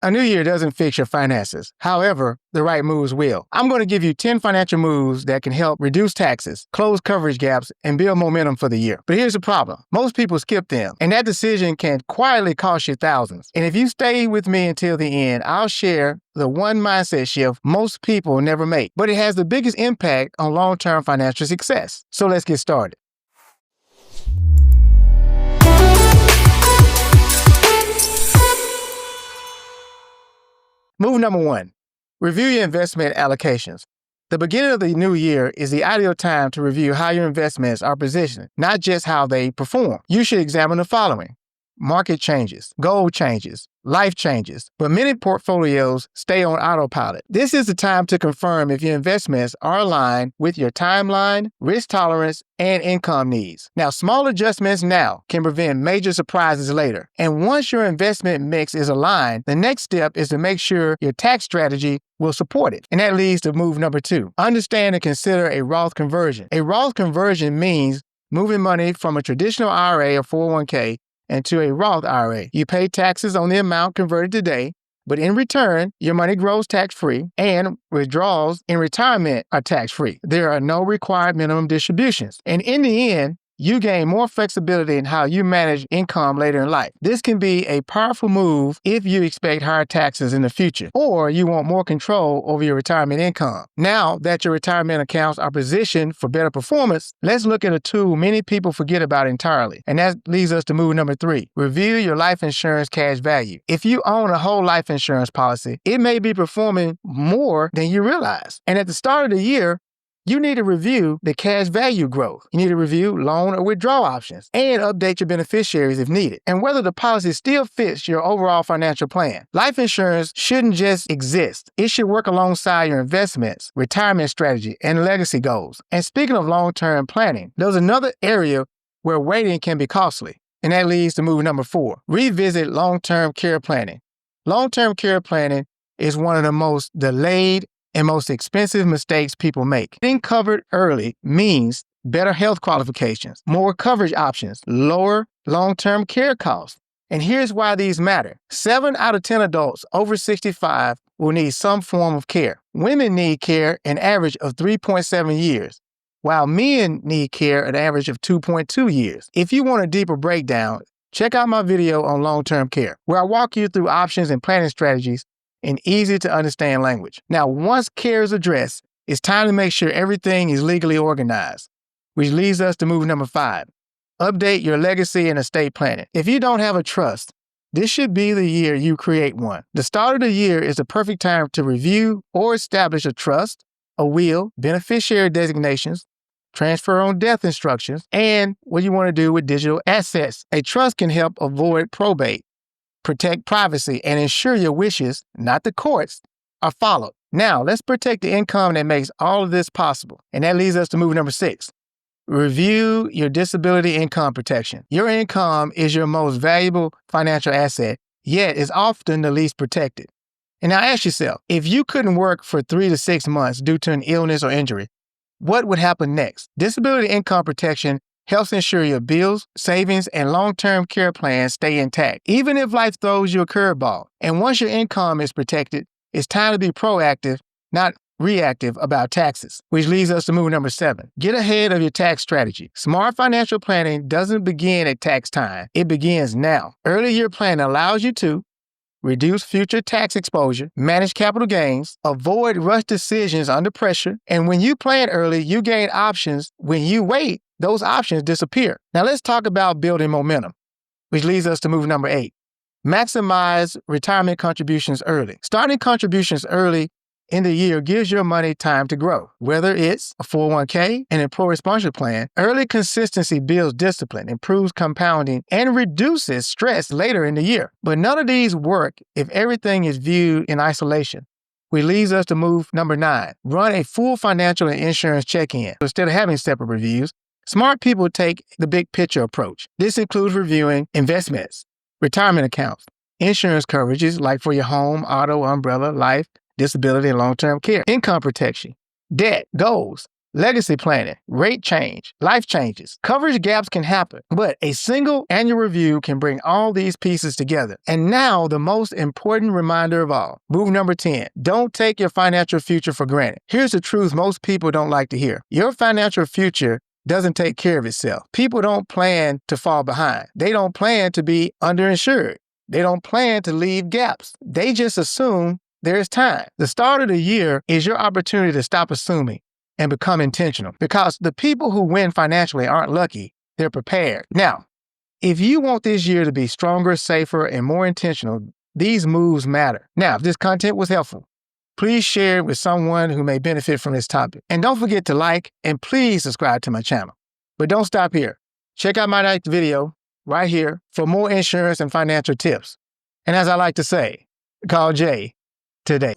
A new year doesn't fix your finances. However, the right moves will. I'm going to give you 10 financial moves that can help reduce taxes, close coverage gaps, and build momentum for the year. But here's the problem. Most people skip them, and that decision can quietly cost you thousands. And if you stay with me until the end, I'll share the one mindset shift most people never make, but it has the biggest impact on long-term financial success. So let's get started. Move number 1, review your investment allocations. The beginning of the new year is the ideal time to review how your investments are positioned, not just how they perform. You should examine the following: market changes, goal changes, life changes, but many portfolios stay on autopilot. This is the time to confirm if your investments are aligned with your timeline, risk tolerance, and income needs. Now, small adjustments now can prevent major surprises later. And once your investment mix is aligned, the next step is to make sure your tax strategy will support it. And that leads to move number 2. Understand and consider a Roth conversion. A Roth conversion means moving money from a traditional IRA or 401k into a Roth IRA. You pay taxes on the amount converted today, but in return, your money grows tax-free and withdrawals in retirement are tax-free. There are no required minimum distributions. And in the end, you gain more flexibility in how you manage income later in life. This can be a powerful move if you expect higher taxes in the future, or you want more control over your retirement income. Now that your retirement accounts are positioned for better performance, let's look at a tool many people forget about entirely. And that leads us to move number 3. Review your life insurance cash value. If you own a whole life insurance policy, it may be performing more than you realize. And at the start of the year, you need to review the cash value growth. You need to review loan or withdrawal options and update your beneficiaries if needed, and whether the policy still fits your overall financial plan. Life insurance shouldn't just exist. It should work alongside your investments, retirement strategy, and legacy goals. And speaking of long-term planning, there's another area where waiting can be costly, and that leads to move number 4. Revisit long-term care planning. Long-term care planning is one of the most delayed and most expensive mistakes people make. Getting covered early means better health qualifications, more coverage options, lower long-term care costs. And here's why these matter. 7 out of 10 adults over 65 will need some form of care. Women need care an average of 3.7 years, while men need care an average of 2.2 years. If you want a deeper breakdown, check out my video on long-term care, where I walk you through options and planning strategies in easy-to-understand language. Now, once care is addressed, it's time to make sure everything is legally organized, which leads us to move number 5. Update your legacy and estate planning. If you don't have a trust, this should be the year you create one. The start of the year is the perfect time to review or establish a trust, a will, beneficiary designations, transfer on death instructions, and what you want to do with digital assets. A trust can help avoid probate, protect privacy, and ensure your wishes, not the courts, are followed. Now, let's protect the income that makes all of this possible. And that leads us to move number 6. Review your disability income protection. Your income is your most valuable financial asset, yet is often the least protected. And now ask yourself, if you couldn't work for 3 to 6 months due to an illness or injury, what would happen next? Disability income protection helps ensure your bills, savings, and long-term care plans stay intact, even if life throws you a curveball. And once your income is protected, it's time to be proactive, not reactive about taxes, which leads us to move number 7. Get ahead of your tax strategy. Smart financial planning doesn't begin at tax time. It begins now. Early year planning allows you to reduce future tax exposure, manage capital gains, avoid rush decisions under pressure, and when you plan early, you gain options. When you wait, those options disappear. Now let's talk about building momentum, which leads us to move number 8. Maximize retirement contributions early. Starting contributions early in the year gives your money time to grow. Whether it's a 401k, an employer-sponsored plan, early consistency builds discipline, improves compounding, and reduces stress later in the year. But none of these work if everything is viewed in isolation, which leads us to move number 9. Run a full financial and insurance check-in. Instead of having separate reviews, smart people take the big picture approach. This includes reviewing investments, retirement accounts, insurance coverages like for your home, auto, umbrella, life, disability, and long-term care, income protection, debt, goals, Legacy planning, rate change, life changes. Coverage gaps can happen, but a single annual review can bring all these pieces together. And now, the most important reminder of all. Move number 10. Don't take your financial future for granted. Here's the truth most people don't like to hear. Your financial future doesn't take care of itself. People don't plan to fall behind. They don't plan to be underinsured. They don't plan to leave gaps. They just assume there's time. The start of the year is your opportunity to stop assuming and become intentional, because the people who win financially aren't lucky, they're prepared. Now, if you want this year to be stronger, safer, and more intentional, these moves matter. Now, if this content was helpful, please share it with someone who may benefit from this topic. And don't forget to like and please subscribe to my channel. But don't stop here. Check out my next video right here for more insurance and financial tips. And as I like to say, call Jay today.